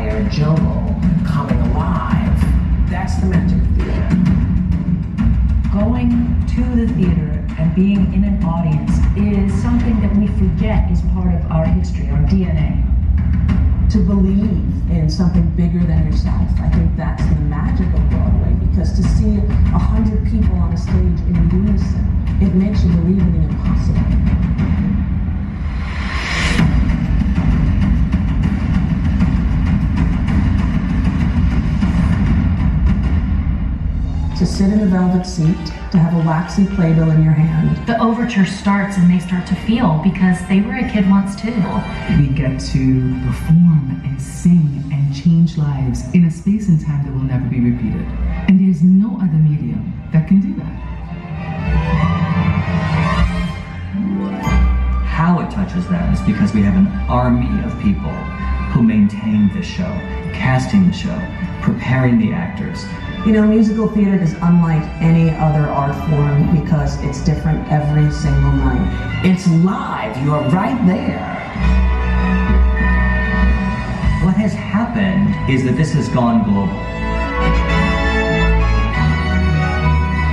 entire jungle coming alive. That's the magic of theater. Going to the theater and being in an audience is something that we forget is part of our history, our DNA. To believe in something bigger than yourself, I think that's the magic of Broadway, because to see 100 people on a stage in unison, it makes you believe in the impossible. To sit in a velvet seat, to have a waxy playbill in your hand. The overture starts and they start to feel because they were a kid once too. We get to perform and sing and change lives in a space and time that will never be repeated. And there's no other medium that can do that. How it touches them is because we have an army of people who maintain the show, casting the show, preparing the actors. You know, musical theater is unlike any other art form because it's different every single night. It's live, you're right there. What has happened is that this has gone global.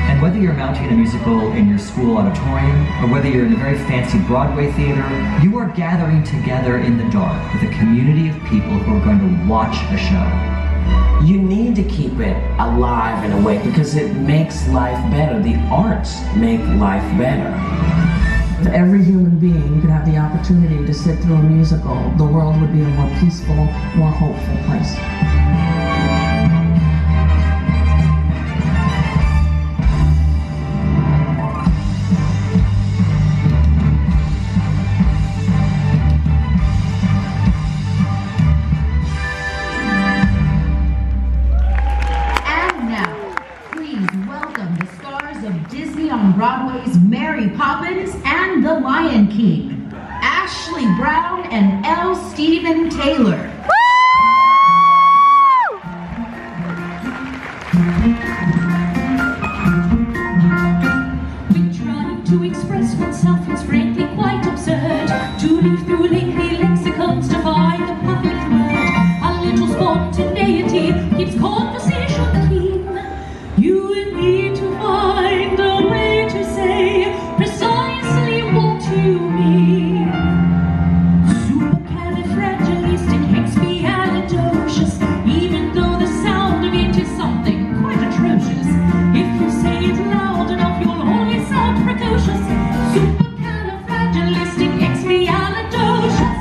And whether you're mounting a musical in your school auditorium, or whether you're in a very fancy Broadway theater, you are gathering together in the dark with a community of people who are going to watch a show. You need to keep it alive in a way because it makes life better. The arts make life better. If every human being could have the opportunity to sit through a musical, the world would be a more peaceful, more hopeful place. Broadway's Mary Poppins and the Lion King, Ashley Brown and L.Steven Taylor. We try to express oneself, it's frankly quite absurd to leaf through lengthy lexicons to find the perfect word. A little spontaneity keeps conversation clean. You and me to find a way to say precisely what you mean. Supercalifragilisticexpialidocious, even though the sound of it is something quite atrocious. If you say it loud enough, you'll only sound precocious. Supercalifragilisticexpialidocious.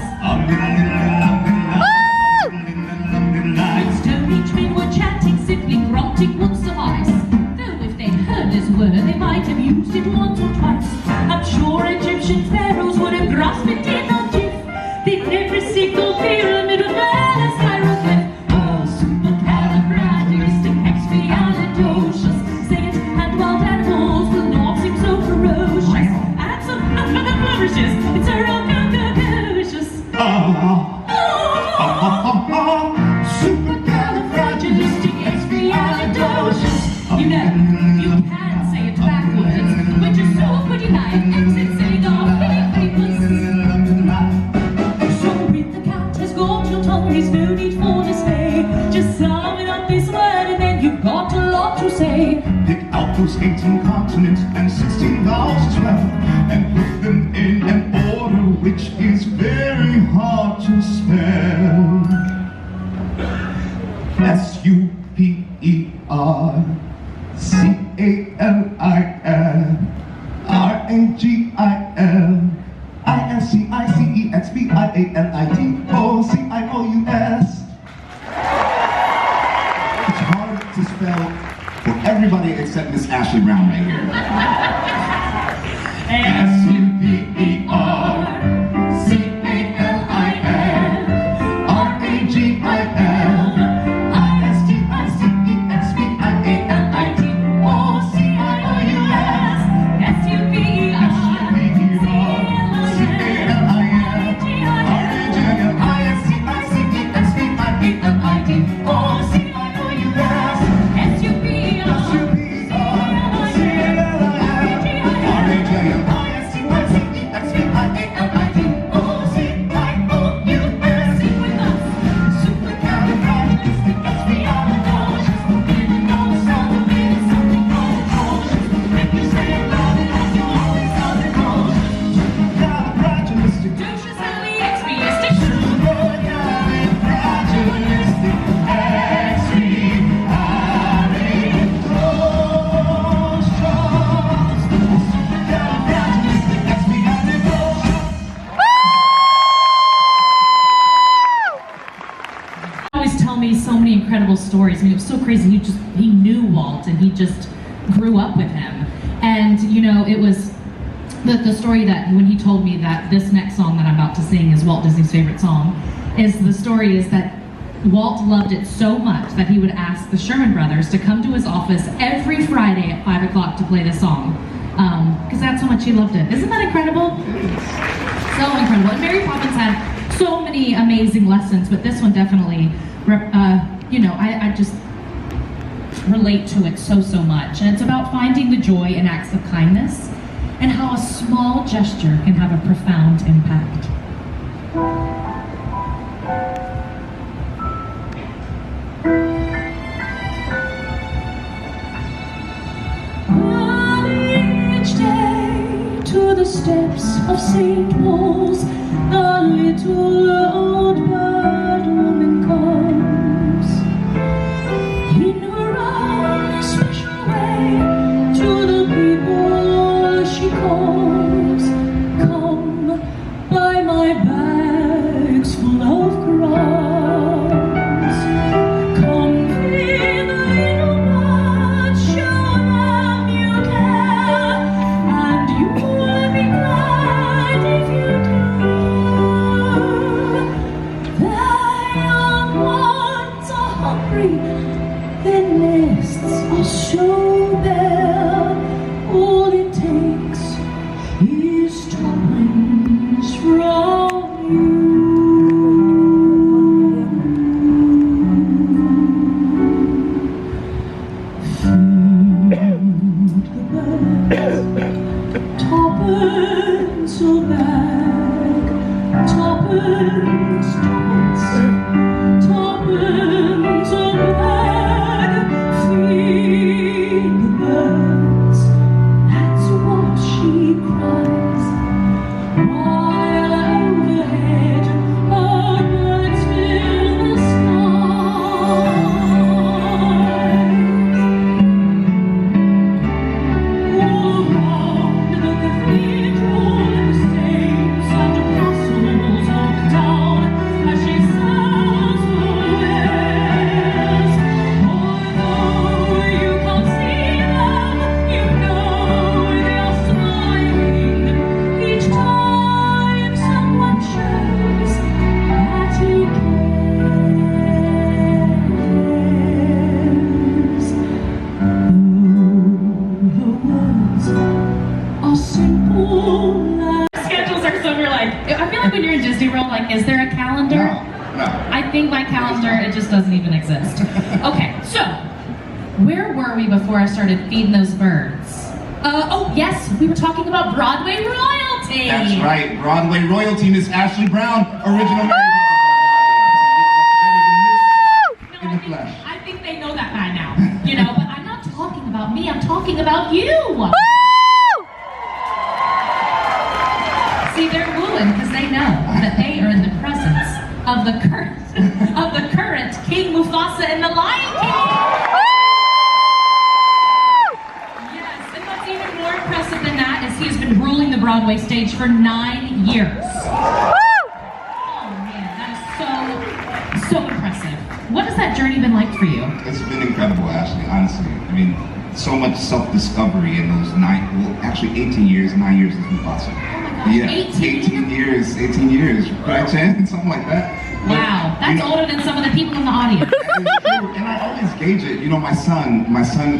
It's Tony Twin were chatting, simply grunting would suffice. Though if they'd heard this word, they might have used it once or twice. I'm sure Egyptian pharaohs would have grasped it in a jiff. They'd never signal pyramid with a hieroglyph. Oh, supercalifragilisticexpialidocious. Say it, and wild animals will not seem so ferocious. And some flourishes, it's a real delicious. Supercalifragilisticexpialidocious. You know, you can say it backwards, which is so pretty nice. Exit sitting off papers. So if the cat has got your tongue, there's no need for dismay. Just sum it up this word and then you've got a lot to say. Pick out those 18 continents and 16 laws as well, and put them in an order which is very hard to spell. SUPERCALIFRAGILISTICEXPIALIDOCIOUS. It's hard to spell for everybody except Miss Ashley Brown right here. Supercalifragilisticexpialidocious. guys tell me so many incredible stories. I mean, it was so crazy. He knew Walt, and he just grew up with him. And you know, it was the story that when he told me that this next song that I'm about to sing is Walt Disney's favorite song, is that Walt loved it so much that he would ask the Sherman Brothers to come to his office every Friday at 5 o'clock to play this song, because that's how much he loved it. Isn't that incredible? So incredible. And Mary Poppins had so many amazing lessons, but this one definitely, you know, I just relate to it so much. And it's about finding the joy in acts of kindness and how a small gesture can have a profound impact. Each day to the steps of St. Paul's, a little old bird woman comes. In her own special way, to the people she calls. Come, buy my bags full of crumbs. Come, feed the little birds, show them you care, and you will be glad if you do. Their young ones are hungry, their nests are so bare. All it takes is tuppence from you. Feed the birds, tuppence a bag, tuppence, tuppence a bag. Feed the birds, that's what she cries, while overhead our birds fill the skies. All around the cathedral and the saints and apostles walk down as she says her wares. Although you can't see them, you know they are smiling each time someone shows that he cares. Her words are simple as schedules are so we're like, I feel like when you're in Disney World, like, is there a calendar? No. I think my calendar, it just doesn't even exist. Okay, so where were we before I started feeding those birds? Oh yes, we were talking about Broadway royalty. That's right. Broadway royalty, Miss Ashley Brown, original Mary Poppins on Broadway. In the flesh. I think they know that by now, you know, but I'm not talking about me, I'm talking about you. See, they're wooing because they know that they are in the presence of the current King Mufasa and the Lion King. Yes, and what's even more impressive than that is he's been ruling the Broadway stage for 9 years. Oh man, that is so impressive. What has that journey been like for you? It's been incredible, Ashley, honestly. I mean, so much self-discovery in those 18 years, 9 years is Mufasa. Yeah, 18 years, right, Jen? Something like that. But, wow, that's older than some of the people in the audience. That is true, and I always gauge it. You know, my son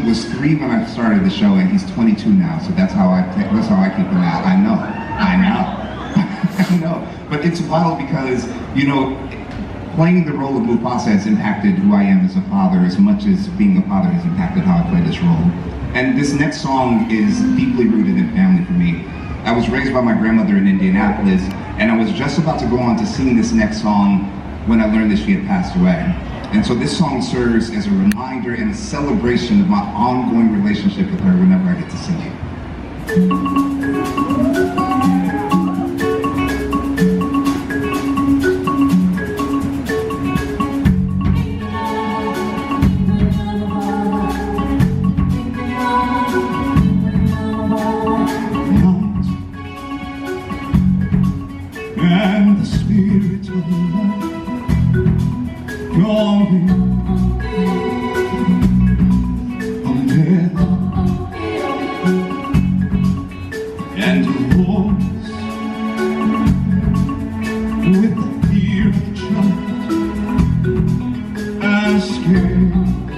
was 3 when I started the show, and he's 22 now. So that's how I keep him out. I know. I know. But it's wild because, you know, playing the role of Mufasa has impacted who I am as a father as much as being a father has impacted how I play this role. And this next song is deeply rooted in family for me. I was raised by my grandmother in Indianapolis, and I was just about to go on to sing this next song when I learned that she had passed away. And so this song serves as a reminder and a celebration of my ongoing relationship with her whenever I get to sing it. And the spirit of the night longing of death, and a voice with the fear of child asking